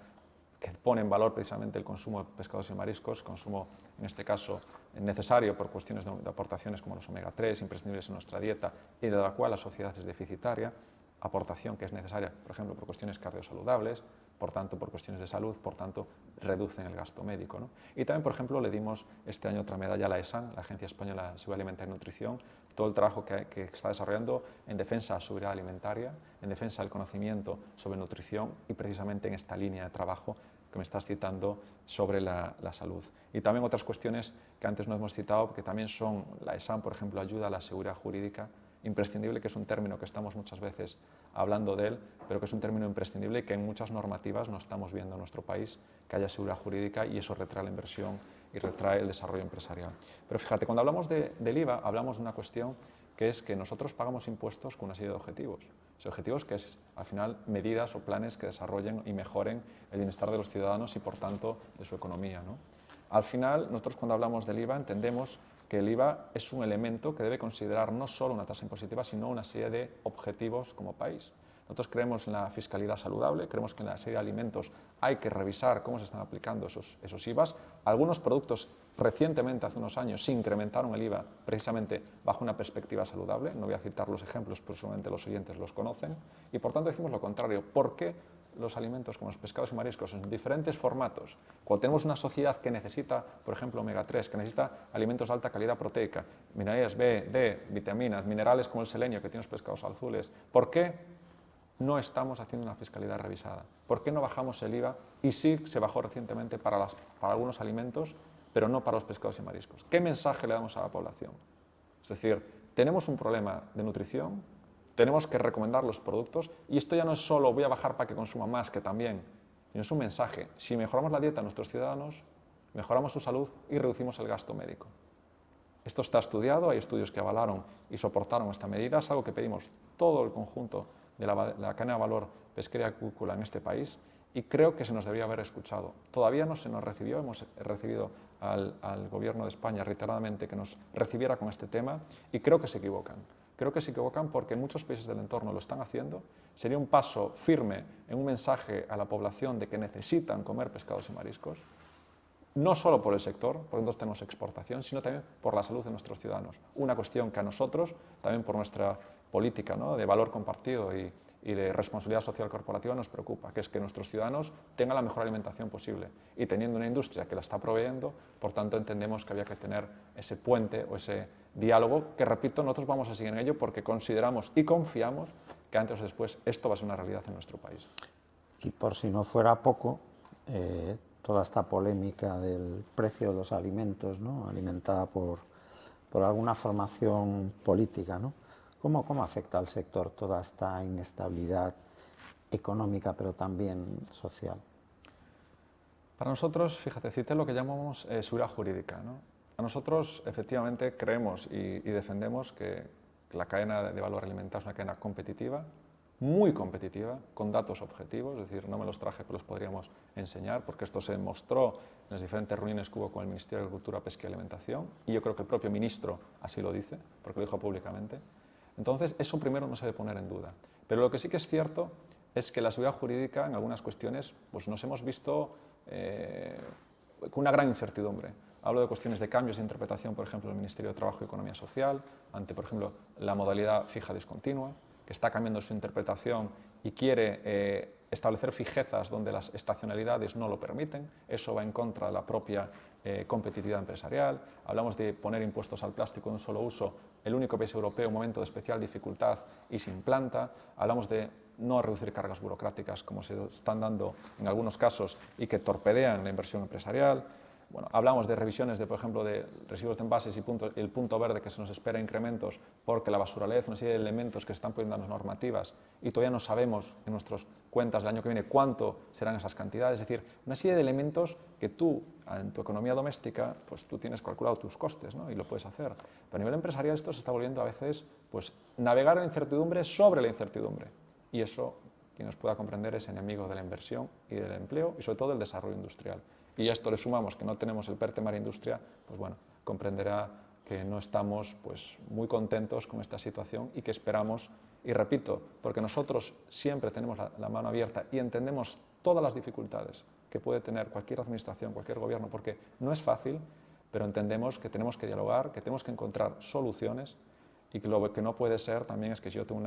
que pone en valor precisamente el consumo de pescados y mariscos, consumo en este caso necesario por cuestiones de aportaciones como los omega 3, imprescindibles en nuestra dieta y de la cual la sociedad es deficitaria, aportación que es necesaria, por ejemplo, por cuestiones cardiosaludables, por tanto, por cuestiones de salud, por tanto, reducen el gasto médico, ¿no? Y también, por ejemplo, le dimos este año otra medalla a la ESAN, la Agencia Española de Seguridad Alimentaria y Nutrición, todo el trabajo que está desarrollando en defensa de la seguridad alimentaria, en defensa del conocimiento sobre nutrición y precisamente en esta línea de trabajo que me estás citando sobre la salud. Y también otras cuestiones que antes no hemos citado, que también son, la ESAN, por ejemplo, ayuda a la seguridad jurídica, imprescindible, que es un término que estamos muchas veces hablando de él, pero que es un término imprescindible y que en muchas normativas no estamos viendo en nuestro país, que haya seguridad jurídica y eso retrae la inversión y retrae el desarrollo empresarial. Pero fíjate, cuando hablamos del IVA, hablamos de una cuestión que es que nosotros pagamos impuestos con una serie de objetivos. Esos objetivos que es, al final, medidas o planes que desarrollen y mejoren el bienestar de los ciudadanos y, por tanto, de su economía, ¿no? Al final, nosotros cuando hablamos del IVA entendemos que el IVA es un elemento que debe considerar no solo una tasa impositiva, sino una serie de objetivos como país. Nosotros creemos en la fiscalidad saludable, creemos que en la serie de alimentos hay que revisar cómo se están aplicando esos IVAs. Algunos productos recientemente, hace unos años, se incrementaron el IVA precisamente bajo una perspectiva saludable. No voy a citar los ejemplos, pero seguramente los oyentes los conocen. Y por tanto decimos lo contrario. ¿Por qué los alimentos como los pescados y mariscos en diferentes formatos, cuando tenemos una sociedad que necesita, por ejemplo, omega 3, que necesita alimentos de alta calidad proteica, minerales B, D, vitaminas, minerales como el selenio que tienen los pescados azules, ¿por qué no estamos haciendo una fiscalidad revisada? ¿Por qué no bajamos el IVA? Y sí se bajó recientemente para algunos alimentos, pero no para los pescados y mariscos. ¿Qué mensaje le damos a la población? Es decir, tenemos un problema de nutrición, tenemos que recomendar los productos y esto ya no es solo voy a bajar para que consuma más, que también, sino es un mensaje. Si mejoramos la dieta de nuestros ciudadanos, mejoramos su salud y reducimos el gasto médico. Esto está estudiado, hay estudios que avalaron y soportaron esta medida, es algo que pedimos todo el conjunto de la cadena de valor pesquera y acuícola en este país y creo que se nos debería haber escuchado. Todavía no se nos recibió, hemos recibido al Gobierno de España reiteradamente que nos recibiera con este tema y creo que se equivocan. Creo que se equivocan porque muchos países del entorno lo están haciendo. Sería un paso firme en un mensaje a la población de que necesitan comer pescados y mariscos, no solo por el sector, porque nosotros tenemos exportación, sino también por la salud de nuestros ciudadanos. Una cuestión que a nosotros, también por nuestra política, ¿no?, de valor compartido y de responsabilidad social corporativa nos preocupa, que es que nuestros ciudadanos tengan la mejor alimentación posible. Y teniendo una industria que la está proveyendo, por tanto entendemos que había que tener ese puente o ese diálogo, que repito, nosotros vamos a seguir en ello porque consideramos y confiamos que antes o después esto va a ser una realidad en nuestro país. Y por si no fuera poco, toda esta polémica del precio de los alimentos, ¿no?, alimentada por alguna formación política, ¿no? ¿Cómo afecta al sector toda esta inestabilidad económica, pero también social? Para nosotros, fíjate, cité lo que llamamos seguridad jurídica, ¿no? A nosotros, efectivamente, creemos y defendemos que la cadena de valor alimentario es una cadena competitiva, muy competitiva, con datos objetivos, es decir, no me los traje, pero los podríamos enseñar, porque esto se demostró en las diferentes reuniones que hubo con el Ministerio de Agricultura, Pesca y Alimentación, y yo creo que el propio ministro así lo dice, porque lo dijo públicamente. Entonces, eso primero no se debe poner en duda. Pero lo que sí que es cierto es que la seguridad jurídica, en algunas cuestiones, pues nos hemos visto con una gran incertidumbre. Hablo de cuestiones de cambios de interpretación, por ejemplo, del Ministerio de Trabajo y Economía Social, ante, por ejemplo, la modalidad fija discontinua, que está cambiando su interpretación y quiere establecer fijezas donde las estacionalidades no lo permiten. Eso va en contra de la propia competitividad empresarial. Hablamos de poner impuestos al plástico de un solo uso, el único país europeo en un momento de especial dificultad y se implanta. Hablamos de no reducir cargas burocráticas como se están dando en algunos casos y que torpedean la inversión empresarial. Bueno, hablamos de revisiones de, por ejemplo, de residuos de envases y el punto verde, que se nos espera incrementos porque la basuralez, una serie de elementos que se están poniendo en las normativas y todavía no sabemos en nuestras cuentas del año que viene cuánto serán esas cantidades. Es decir, una serie de elementos que tú, en tu economía doméstica, pues tú tienes calculado tus costes, ¿no? Y lo puedes hacer. Pero a nivel empresarial esto se está volviendo a veces, pues, navegar en la incertidumbre sobre la incertidumbre. Y eso, quien nos pueda comprender, es enemigo de la inversión y del empleo y sobre todo del desarrollo industrial. Y a esto le sumamos que no tenemos el PERTE Mar Industria, pues bueno, comprenderá que no estamos pues, muy contentos con esta situación y que esperamos, y repito, porque nosotros siempre tenemos la mano abierta y entendemos todas las dificultades que puede tener cualquier administración, cualquier gobierno, porque no es fácil, pero entendemos que tenemos que dialogar, que tenemos que encontrar soluciones y que lo que no puede ser también es que si yo tengo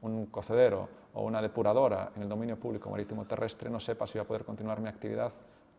un cocedero o una depuradora en el dominio público marítimo terrestre, no sepa si voy a poder continuar mi actividad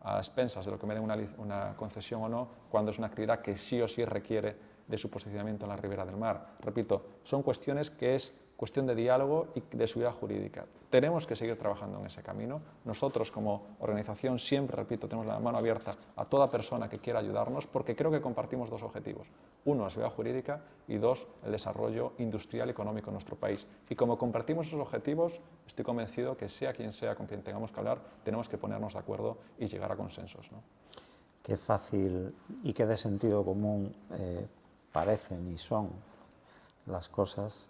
a expensas de lo que me den una concesión o no, cuando es una actividad que sí o sí requiere de su posicionamiento en la ribera del mar. Repito, son cuestiones que es cuestión de diálogo y de seguridad jurídica. Tenemos que seguir trabajando en ese camino. Nosotros como organización siempre, repito, tenemos la mano abierta a toda persona que quiera ayudarnos porque creo que compartimos dos objetivos. Uno, la seguridad jurídica y dos, el desarrollo industrial y económico en nuestro país. Y como compartimos esos objetivos, estoy convencido que sea quien sea con quien tengamos que hablar, tenemos que ponernos de acuerdo y llegar a consensos, ¿no? Qué fácil y qué de sentido común parecen y son las cosas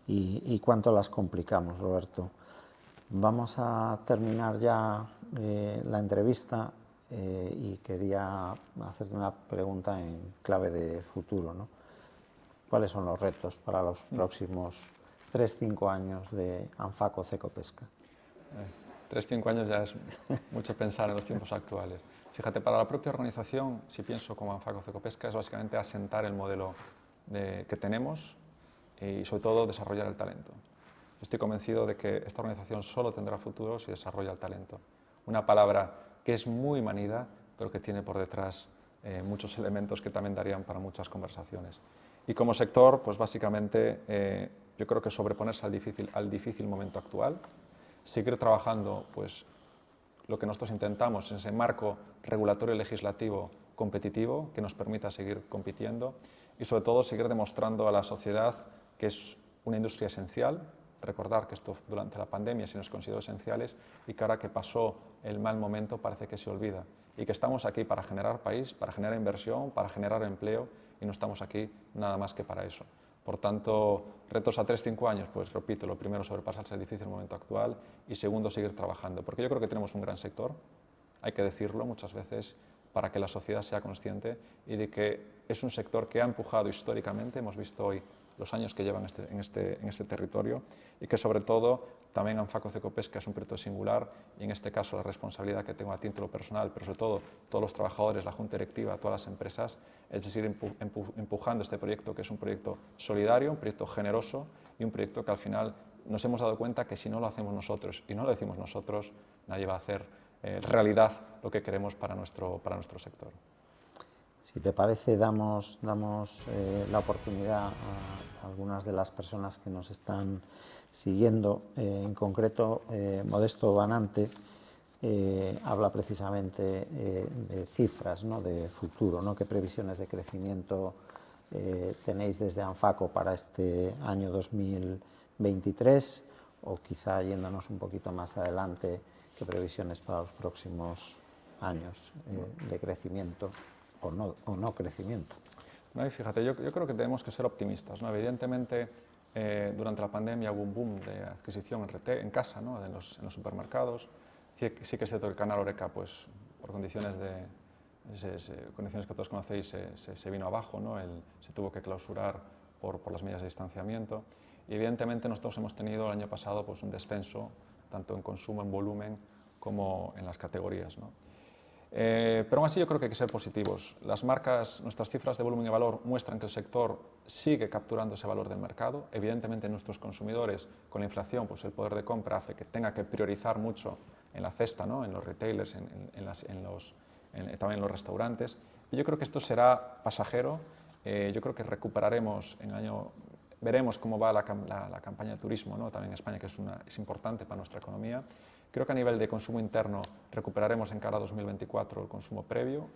y cuánto las complicamos, Roberto. Vamos a terminar ya la entrevista y quería hacerte una pregunta en clave de futuro, ¿no? ¿Cuáles son los retos para los próximos 3-5 años de Anfaco Cecopesca? 3-5 años ya es mucho pensar en los tiempos actuales. Fíjate, para la propia organización, si pienso como Anfaco Cecopesca, es básicamente asentar el modelo que tenemos y sobre todo desarrollar el talento. Estoy convencido de que esta organización solo tendrá futuro si desarrolla el talento. Una palabra que es muy manida, pero que tiene por detrás muchos elementos que también darían para muchas conversaciones. Y como sector, pues básicamente yo creo que sobreponerse al difícil momento actual, seguir trabajando, pues lo que nosotros intentamos en ese marco regulatorio y legislativo competitivo que nos permita seguir compitiendo y sobre todo seguir demostrando a la sociedad que es una industria esencial. Recordar que esto durante la pandemia se nos consideró esenciales y que ahora que pasó el mal momento parece que se olvida y que estamos aquí para generar país, para generar inversión, para generar empleo y no estamos aquí nada más que para eso. Por tanto, retos a 3-5 años, pues repito, lo primero, sobrepasarse el difícil momento actual y segundo, seguir trabajando, porque yo creo que tenemos un gran sector, hay que decirlo muchas veces, para que la sociedad sea consciente y de que es un sector que ha empujado históricamente, hemos visto hoy los años que llevan en este territorio y que sobre todo también Anfaco Cecopesca es un proyecto singular y en este caso la responsabilidad que tengo a título personal, pero sobre todo todos los trabajadores, la junta directiva, todas las empresas, es decir, empujando este proyecto que es un proyecto solidario, un proyecto generoso y un proyecto que al final nos hemos dado cuenta que si no lo hacemos nosotros y no lo decimos nosotros, nadie va a hacer realidad lo que queremos para nuestro sector. Si te parece, damos la oportunidad a algunas de las personas que nos están siguiendo. En concreto, Modesto Banante habla precisamente de cifras, ¿no?, de futuro, ¿no? ¿Qué previsiones de crecimiento tenéis desde Anfaco para este año 2023? O quizá yéndonos un poquito más adelante, ¿qué previsiones para los próximos años de crecimiento? O no crecimiento. No, y fíjate, yo creo que tenemos que ser optimistas, ¿no? Evidentemente, durante la pandemia hubo un boom de adquisición en casa, ¿no?, en los supermercados. Sí que es cierto que el canal Horeca, pues, por condiciones que todos conocéis, se vino abajo, ¿no? Se tuvo que clausurar por las medidas de distanciamiento. Y evidentemente nosotros hemos tenido el año pasado pues, un descenso, tanto en consumo, en volumen, como en las categorías, ¿no? Pero aún así yo creo que hay que ser positivos. Las marcas, nuestras cifras de volumen y valor muestran que el sector sigue capturando ese valor del mercado. Evidentemente nuestros consumidores, con la inflación, pues el poder de compra hace que tenga que priorizar mucho en la cesta, ¿no?, en los retailers, también en los restaurantes. Y yo creo que esto será pasajero. Yo creo que recuperaremos en el año veremos cómo va la campaña de turismo, ¿no? También en España, que es importante para nuestra economía. Creo que a nivel de consumo interno recuperaremos en cara a 2024 el consumo previo,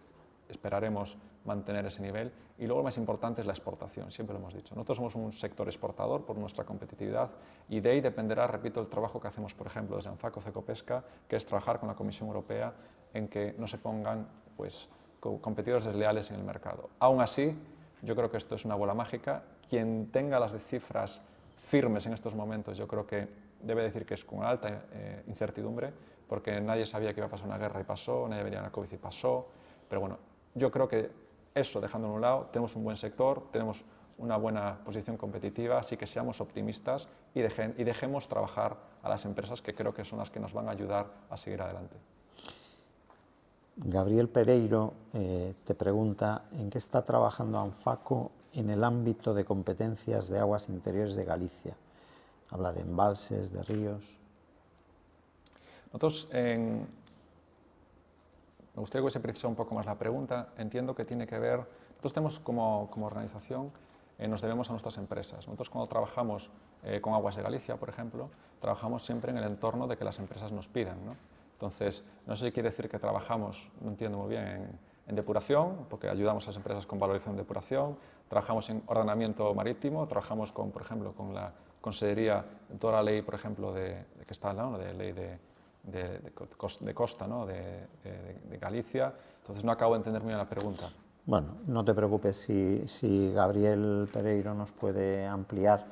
esperaremos mantener ese nivel, y luego lo más importante es la exportación, siempre lo hemos dicho. Nosotros somos un sector exportador por nuestra competitividad, y de ahí dependerá, repito, el trabajo que hacemos, por ejemplo, desde ANFACO Cecopesca, que es trabajar con la Comisión Europea en que no se pongan pues, competidores desleales en el mercado. Aún así, yo creo que esto es una bola mágica. Quien tenga las cifras firmes en estos momentos, yo creo que debe decir que es con alta incertidumbre, porque nadie sabía que iba a pasar una guerra y pasó, nadie veía una COVID y pasó, pero bueno, yo creo que eso, dejándolo a un lado, tenemos un buen sector, tenemos una buena posición competitiva, así que seamos optimistas y dejemos trabajar a las empresas, que creo que son las que nos van a ayudar a seguir adelante. Gabriel Pereiro te pregunta en qué está trabajando ANFACO en el ámbito de competencias de aguas interiores de Galicia. Habla de embalses, de ríos. Nosotros, me gustaría que hubiese precisado un poco más la pregunta. Entiendo que tiene que ver, nosotros tenemos como organización, nos debemos a nuestras empresas. Nosotros cuando trabajamos con Aguas de Galicia, por ejemplo, trabajamos siempre en el entorno de que las empresas nos pidan, ¿no? Entonces, no sé si quiere decir que trabajamos, no entiendo muy bien, en depuración, porque ayudamos a las empresas con valorización de depuración, trabajamos en ordenamiento marítimo, trabajamos con, por ejemplo, con la Consellería, en toda la ley, por ejemplo, que está, ¿no?, de ley de costa, ¿no?, de Galicia. Entonces, no acabo de entender muy bien la pregunta. Bueno, no te preocupes, si Gabriel Pereiro nos puede ampliar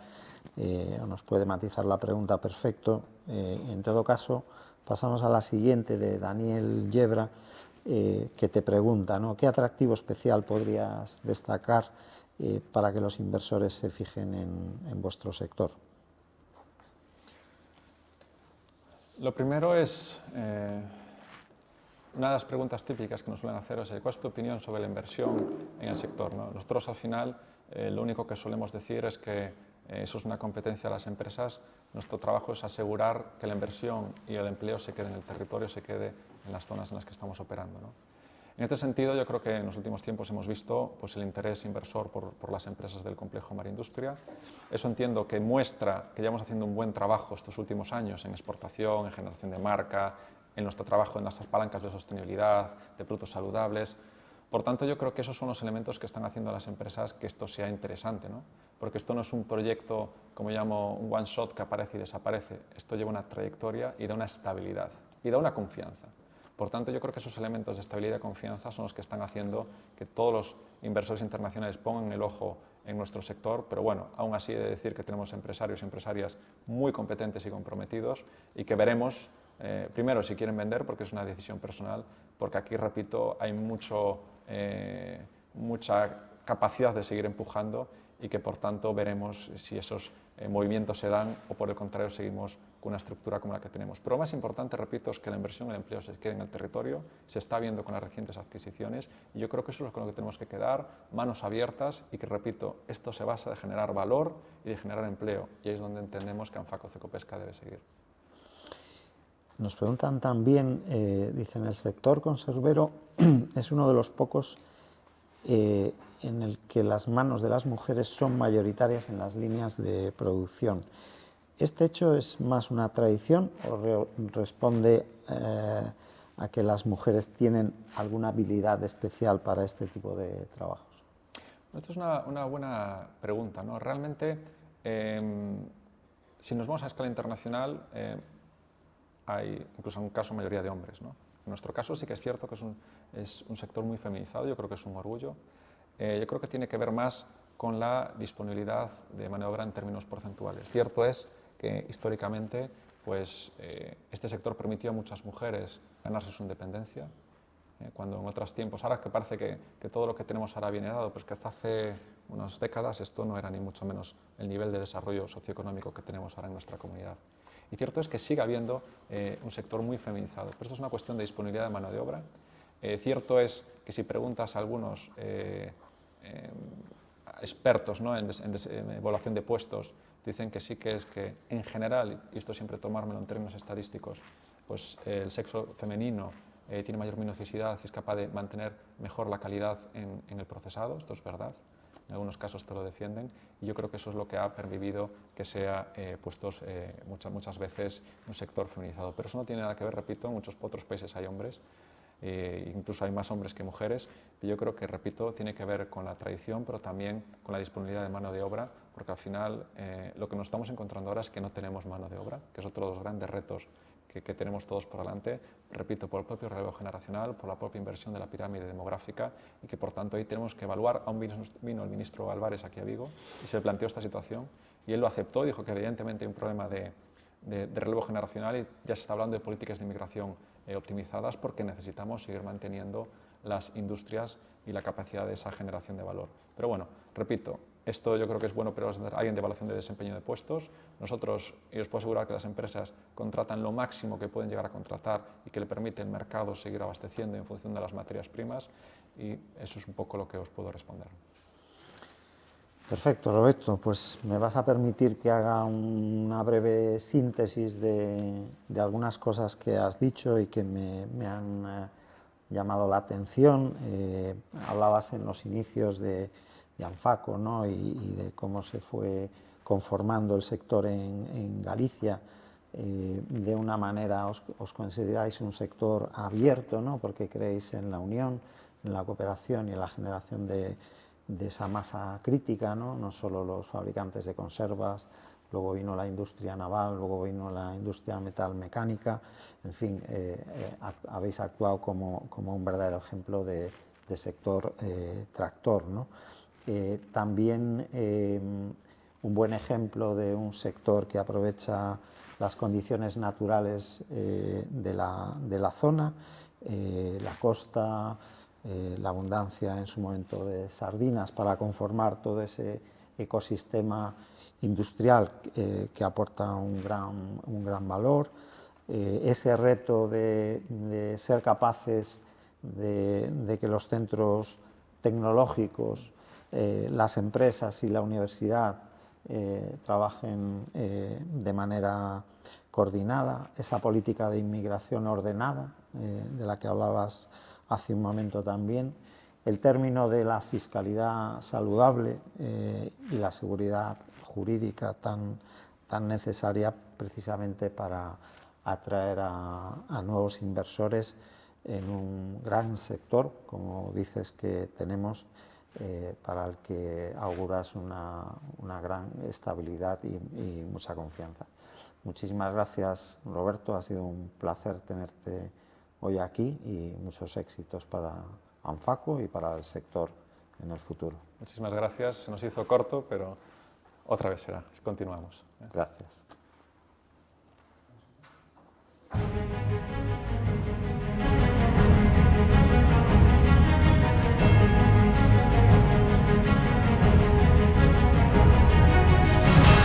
o nos puede matizar la pregunta, perfecto. En todo caso, pasamos a la siguiente, de Daniel Yebra, que te pregunta, ¿no?, ¿qué atractivo especial podrías destacar para que los inversores se fijen en vuestro sector? Lo primero es, una de las preguntas típicas que nos suelen hacer es ¿cuál es tu opinión sobre la inversión en el sector, ¿no? Nosotros al final lo único que solemos decir es que eso es una competencia de las empresas. Nuestro trabajo es asegurar que la inversión y el empleo se quede en el territorio, se quede en las zonas en las que estamos operando, ¿no? En este sentido, yo creo que en los últimos tiempos hemos visto pues, el interés inversor por las empresas del complejo Marindustria. Eso entiendo que muestra que llevamos haciendo un buen trabajo estos últimos años en exportación, en generación de marca, en nuestro trabajo en nuestras palancas de sostenibilidad, de productos saludables. Por tanto, yo creo que esos son los elementos que están haciendo a las empresas que esto sea interesante, ¿no? Porque esto no es un proyecto, como llamo, un one shot que aparece y desaparece. Esto lleva una trayectoria y da una estabilidad y da una confianza. Por tanto, yo creo que esos elementos de estabilidad y confianza son los que están haciendo que todos los inversores internacionales pongan el ojo en nuestro sector, pero bueno, aún así he de decir que tenemos empresarios y empresarias muy competentes y comprometidos y que veremos, primero, si quieren vender, porque es una decisión personal, porque aquí, repito, hay mucha capacidad de seguir empujando y que, por tanto, veremos si esos movimientos se dan o, por el contrario, seguimos con una estructura como la que tenemos. Pero lo más importante, repito, es que la inversión y el empleo se quede en el territorio, se está viendo con las recientes adquisiciones y yo creo que eso es con lo que tenemos que quedar, manos abiertas y que, repito, esto se basa de generar valor y de generar empleo y ahí es donde entendemos que ANFACO Cecopesca debe seguir. Nos preguntan también, dicen, el sector conservero es uno de los pocos en el que las manos de las mujeres son mayoritarias en las líneas de producción. ¿Este hecho es más una tradición o responde a que las mujeres tienen alguna habilidad especial para este tipo de trabajos? Esto es una buena pregunta, ¿no? Realmente, si nos vamos a escala internacional, hay incluso en un caso mayoría de hombres, ¿no? En nuestro caso sí que es cierto que es un sector muy feminizado, yo creo que es un orgullo. Yo creo que tiene que ver más con la disponibilidad de mano de obra en términos porcentuales. Cierto es que históricamente pues, este sector permitió a muchas mujeres ganarse su independencia, cuando en otros tiempos, ahora que parece que todo lo que tenemos ahora viene dado, pues que hasta hace unas décadas esto no era ni mucho menos el nivel de desarrollo socioeconómico que tenemos ahora en nuestra comunidad. Y cierto es que sigue habiendo un sector muy feminizado, pero esto es una cuestión de disponibilidad de mano de obra. Cierto es que si preguntas a algunos expertos, ¿no?, en evaluación de puestos, dicen que sí que es que en general, y esto siempre tomármelo en términos estadísticos, pues el sexo femenino tiene mayor minuciosidad y es capaz de mantener mejor la calidad en el procesado, esto es verdad. en algunos casos te lo defienden, y yo creo que eso es lo que ha permitido que sea muchas veces un sector feminizado. Pero eso no tiene nada que ver, repito, en muchos otros países hay hombres, incluso hay más hombres que mujeres, y yo creo que, repito, tiene que ver con la tradición, pero también con la disponibilidad de mano de obra, porque al final lo que nos estamos encontrando ahora es que no tenemos mano de obra, que es otro de los grandes retos que tenemos todos por delante, repito, por el propio relevo generacional, por la propia inversión de la pirámide demográfica, y que por tanto ahí tenemos que evaluar. Aún vino el ministro Álvarez aquí a Vigo y se le planteó esta situación, y él lo aceptó, dijo que evidentemente hay un problema de relevo generacional y ya se está hablando de políticas de inmigración optimizadas, porque necesitamos seguir manteniendo las industrias y la capacidad de esa generación de valor. Pero bueno, repito, esto yo creo que es bueno para alguien de evaluación de desempeño de puestos. Nosotros, y os puedo asegurar que las empresas contratan lo máximo que pueden llegar a contratar y que le permite el mercado seguir abasteciendo en función de las materias primas, y eso es un poco lo que os puedo responder. Perfecto, Roberto. Pues me vas a permitir que haga una breve síntesis de algunas cosas que has dicho y que me han llamado la atención. Hablabas en los inicios de Anfaco, ¿no? y de cómo se fue conformando el sector en Galicia. De una manera os consideráis un sector abierto, ¿no? Porque creéis en la unión, en la cooperación y en la generación de esa masa crítica, ¿no? No solo los fabricantes de conservas, luego vino la industria naval, luego vino la industria metalmecánica, en fin, habéis actuado como un verdadero ejemplo de sector tractor, ¿no? También un buen ejemplo de un sector que aprovecha las condiciones naturales de la zona, la costa, la abundancia en su momento de sardinas para conformar todo ese ecosistema industrial que aporta un gran valor, ese reto de ser capaces de que los centros tecnológicos, las empresas y la universidad trabajen de manera coordinada, esa política de inmigración ordenada de la que hablabas hace un momento también, el término de la fiscalidad saludable y la seguridad jurídica tan necesaria precisamente para atraer a nuevos inversores en un gran sector, como dices que tenemos, para el que auguras una gran estabilidad y mucha confianza. Muchísimas gracias, Roberto, ha sido un placer tenerte hoy aquí y muchos éxitos para Anfaco y para el sector en el futuro. Muchísimas gracias, se nos hizo corto, pero otra vez será, continuamos. Gracias.